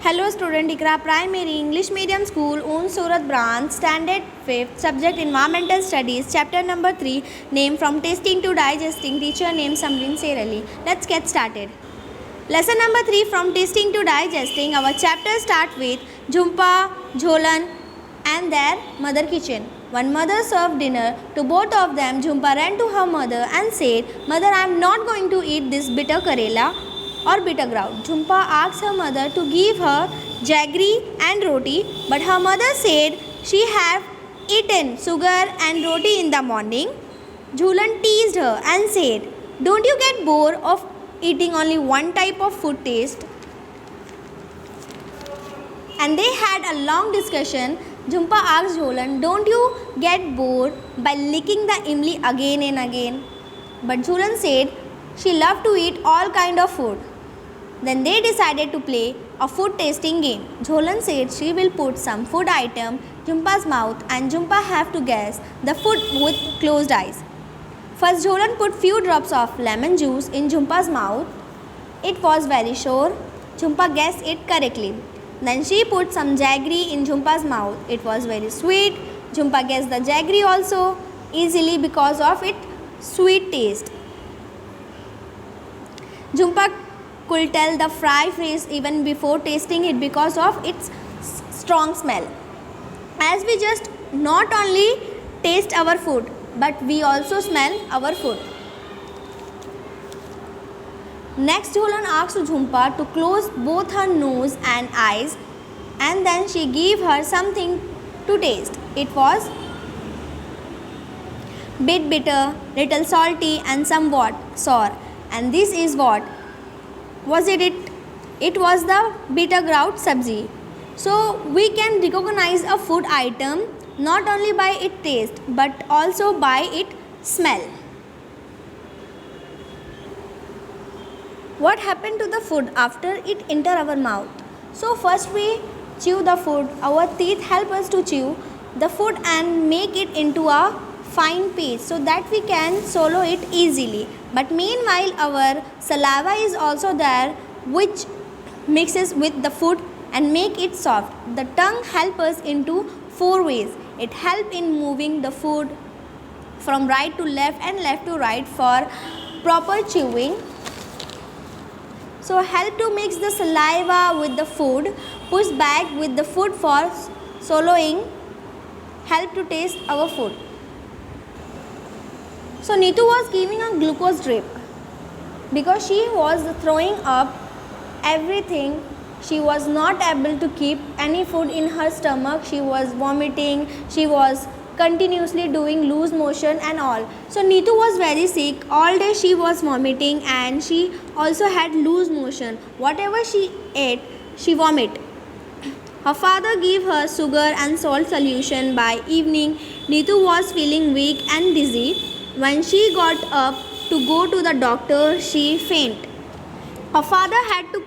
Hello student, Ikra Primary English Medium School, Un Surat Branch, Standard 5th, Subject Environmental Studies, Chapter number 3, Name from Tasting to Digesting, Teacher name Samrin Serali. Let's get started. Lesson number 3, From Tasting to Digesting. Our chapter start with Jhumpa, Jholan and their mother kitchen. One mother served dinner to both of them. Jhumpa ran to her mother and said, "Mother, I am not going to eat this bitter karela or bitter ground." Jhumpa asked her mother to give her jaggery and roti, but her mother said she had eaten sugar and roti in the morning. Jholan teased her and said, "Don't you get bored of eating only one type of food taste?" And they had a long discussion. Jhumpa asked Jholan, "Don't you get bored by licking the imli again and again?" But Jholan said she loved to eat all kind of food. Then they decided to play a food tasting game. Jholan said she will put some food item in Jhumpa's mouth and Jhumpa have to guess the food with closed eyes. First, Jholan put few drops of lemon juice in Jhumpa's mouth. It was very sure. Jhumpa guessed it correctly. Then she put some jaggery in Jhumpa's mouth. It was very sweet. Jhumpa guessed the jaggery also easily because of its sweet taste. Jhumpa could tell the fry fish even before tasting it because of its strong smell. As we just not only taste our food, but we also smell our food. Next, Jholan asked Jhumpa to close both her nose and eyes, and then she gave her something to taste. It was bit bitter, little salty, and somewhat sour. And this is what was it? It was the bitter ground sabzi. So we can recognize a food item not only by its taste but also by its smell. What happened to the food after it enter our mouth? So first we chew the food. Our teeth help us to chew the food and make it into a fine paste so that we can swallow it easily. But meanwhile our saliva is also there, which mixes with the food and make it soft. The tongue helps us into 4 ways. It helps in moving the food from right to left and left to right for proper chewing. So help to mix the saliva with the food, push back with the food for swallowing, help to taste our food. So Neetu was giving a glucose drip because she was throwing up everything. She was not able to keep any food in her stomach. She was vomiting. She was continuously doing loose motion and all. So Neetu was very sick. All day she was vomiting and she also had loose motion. Whatever she ate, she vomited. Her father gave her sugar and salt solution. By evening, Neetu was feeling weak and dizzy. When she got up to go to the doctor, she fainted. Her father had to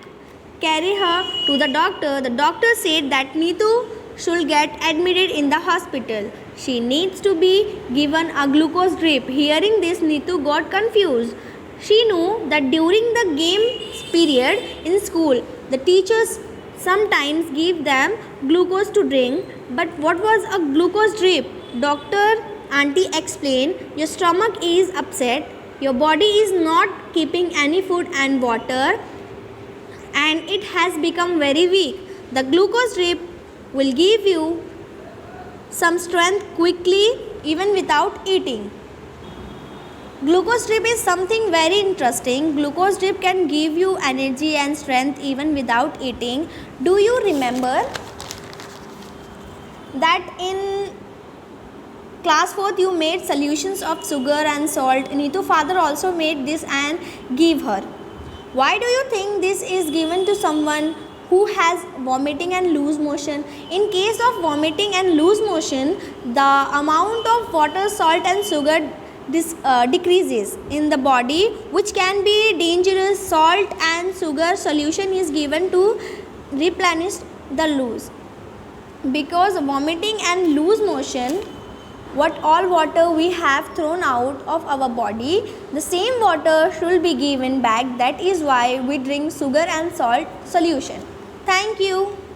carry her to the doctor. The doctor said that Neetu should get admitted in the hospital. She needs to be given a glucose drip. Hearing this, Neetu got confused. She knew that during the games period in school, the teachers sometimes give them glucose to drink. But what was a glucose drip? Doctor Auntie explained, your stomach is upset, your body is not keeping any food and water, and it has become very weak. The glucose drip will give you some strength quickly even without eating. Glucose drip is something very interesting. Glucose drip can give you energy and strength even without eating. Do you remember that in class 4th you made solutions of sugar and salt? Neetu father also made this and gave her. Why do you think this is given to someone who has vomiting and loose motion? In case of vomiting and loose motion, the amount of water, salt and sugar decreases in the body, which can be dangerous. Salt and sugar solution is given to replenish the loose. Because vomiting and loose motion, what all water we have thrown out of our body, the same water should be given back. That is why we drink sugar and salt solution. Thank you.